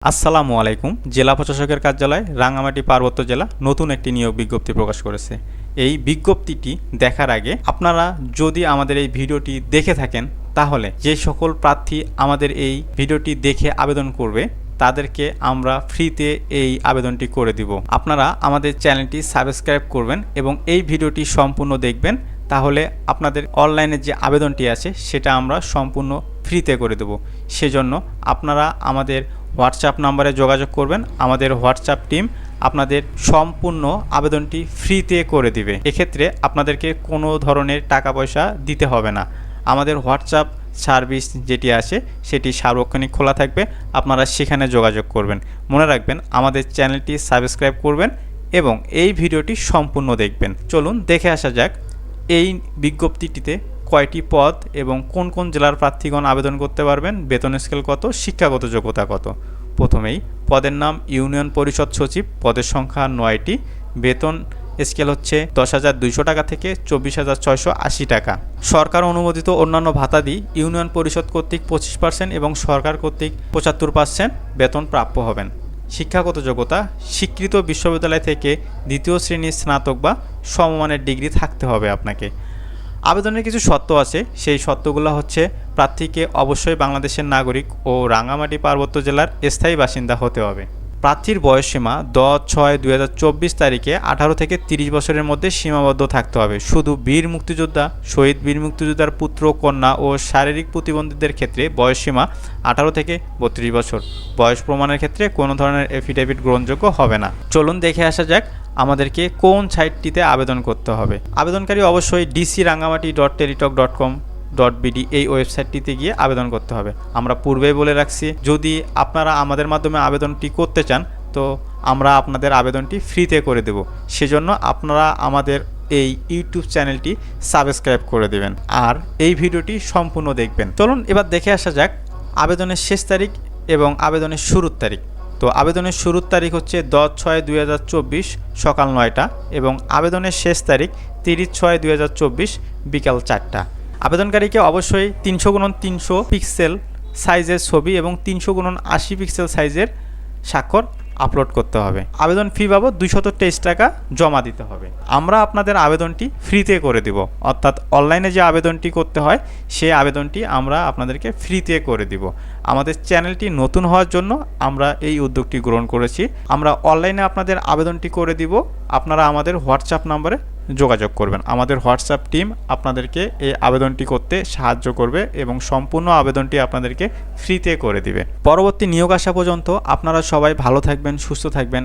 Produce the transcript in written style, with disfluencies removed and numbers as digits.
আসসালামু আলাইকুম। জেলা প্রশাসকের কার্যালয় রাঙ্গামাটি পার্বত্য জেলা নতুন একটি নিয়োগ বিজ্ঞপ্তি প্রকাশ করেছে। এই বিজ্ঞপ্তিটি দেখার আগে আপনারা যদি আমাদের এই ভিডিওটি দেখে থাকেন তাহলে যে সকল প্রার্থী আমাদের এই ভিডিওটি দেখে আবেদন করবে তাদেরকে আমরা ফ্রিতে এই আবেদনটি করে দিব। আপনারা আমাদের চ্যানেলটি সাবস্ক্রাইব করবেন এবং এই ভিডিওটি সম্পূর্ণ দেখবেন, তাহলে আপনাদের অনলাইনে যে আবেদনটি আছে সেটা আমরা সম্পূর্ণ ফ্রিতে করে দেব। সেজন্য আপনারা আমাদের হোয়াটসঅ্যাপ নাম্বারে যোগাযোগ করবেন। আমাদের হোয়াটসঅ্যাপ টিম আপনাদের সম্পূর্ণ আবেদনটি ফ্রিতে করে দিবে। এক্ষেত্রে আপনাদেরকে কোনো ধরনের টাকা পয়সা দিতে হবে না। আমাদের হোয়াটসঅ্যাপ সার্ভিস যেটি আছে সেটি সার্বক্ষণিক খোলা থাকবে, আপনারা সেখানে যোগাযোগ করবেন। মনে রাখবেন আমাদের চ্যানেলটি সাবস্ক্রাইব করবেন এবং এই ভিডিওটি সম্পূর্ণ দেখবেন। চলুন দেখে আসা যাক এই বিজ্ঞপ্তিটিতে কয়টি পদ এবং কোন কোন জেলার প্রার্থীগণ আবেদন করতে পারবেন, বেতন স্কেল কত, শিক্ষাগত যোগ্যতা কত। প্রথমেই পদের নাম ইউনিয়ন পরিষদ সচিব, পদের সংখ্যা 9টি, বেতন স্কেল হচ্ছে 10,200 টাকা থেকে 24,680 টাকা। সরকার অনুমোদিত অন্যান্য ভাতাদি ইউনিয়ন পরিষদ কর্তৃক 25% এবং সরকার কর্তৃক 75% বেতন প্রাপ্য হবেন। শিক্ষাগত যোগ্যতা স্বীকৃত বিশ্ববিদ্যালয় থেকে দ্বিতীয় শ্রেণীর স্নাতক বা সমমানের ডিগ্রি থাকতে হবে আপনাকে। আবেদনের কিছু শর্ত আছে, সেই শর্তগুলো হচ্ছে প্রার্থীকে অবশ্যই বাংলাদেশের নাগরিক ও রাঙ্গামাটি পার্বত্য জেলার স্থায়ী বাসিন্দা হতে হবে। প্রার্থীর বয়সসীমা 10/6/2024 তারিখে 18 থেকে 30 বছরের মধ্যে সীমাবদ্ধ থাকতে হবে। শুধু বীর মুক্তিযোদ্ধা, শহীদ বীর মুক্তিযোদ্ধার পুত্র, কন্যা ও শারীরিক প্রতিবন্ধীদের ক্ষেত্রে বয়সসীমা 18 থেকে 32 বছর। বয়স প্রমাণের ক্ষেত্রে কোনো ধরনের এফিডেভিট গ্রহণযোগ্য হবে না। চলুন দেখে আসা যাক আমাদেরকে কোন সাইটটিতে আবেদন করতে হবে। আবেদনকারী অবশ্যই dcrangamati.teletalk.com.bd এই ওয়েবসাইটটিতে গিয়ে আবেদন করতে হবে। আমরা পূর্বেই বলে রাখছি, যদি আপনারা আমাদের মাধ্যমে আবেদনটি করতে চান তো আমরা আপনাদের আবেদনটি ফ্রিতে করে দেব। সেজন্য আপনারা আমাদের এই ইউটিউব চ্যানেলটি সাবস্ক্রাইব করে দেবেন আর এই ভিডিওটি সম্পূর্ণ দেখবেন। চলুন এবার দেখে আসা যাক আবেদনের শেষ তারিখ এবং আবেদনের শুরুর তারিখ। তো আবেদনের শুরুর তারিখ হচ্ছে 10/6/2024 সকাল 9টা এবং আবেদনের শেষ তারিখ 30/6/2024 বিকাল 4টা। আবেদনকারীকে অবশ্যই 300x300 পিক্সেল সাইজের ছবি এবং 300x80 পিক্সেল সাইজের স্বাক্ষর আপলোড করতে হবে। আবেদন ফি বাবদ 223 টাকা জমা দিতে হবে। আমরা আপনাদের আবেদনটি ফ্রিতে করে দিব, অর্থাৎ অনলাইনে যে আবেদনটি করতে হয় সেই আবেদনটি আমরা আপনাদেরকে ফ্রিতে করে দিব। আমাদের চ্যানেলটি নতুন হওয়ার জন্য আমরা এই উদ্যোগটি গ্রহণ করেছি। আমরা অনলাইনে আপনাদের আবেদনটি করে দিব, আপনারা আমাদের হোয়াটসঅ্যাপ নাম্বারে যোগাযোগ করবেন। আমাদের হোয়াটসঅ্যাপ টিম আপনাদেরকে এই আবেদনটি করতে সাহায্য করবে এবং সম্পূর্ণ আবেদনটি আপনাদেরকে ফ্রিতে করে দিবে। পরবর্তী নিয়োগ আসা পর্যন্ত আপনারা সবাই ভালো থাকবেন, সুস্থ থাকবেন।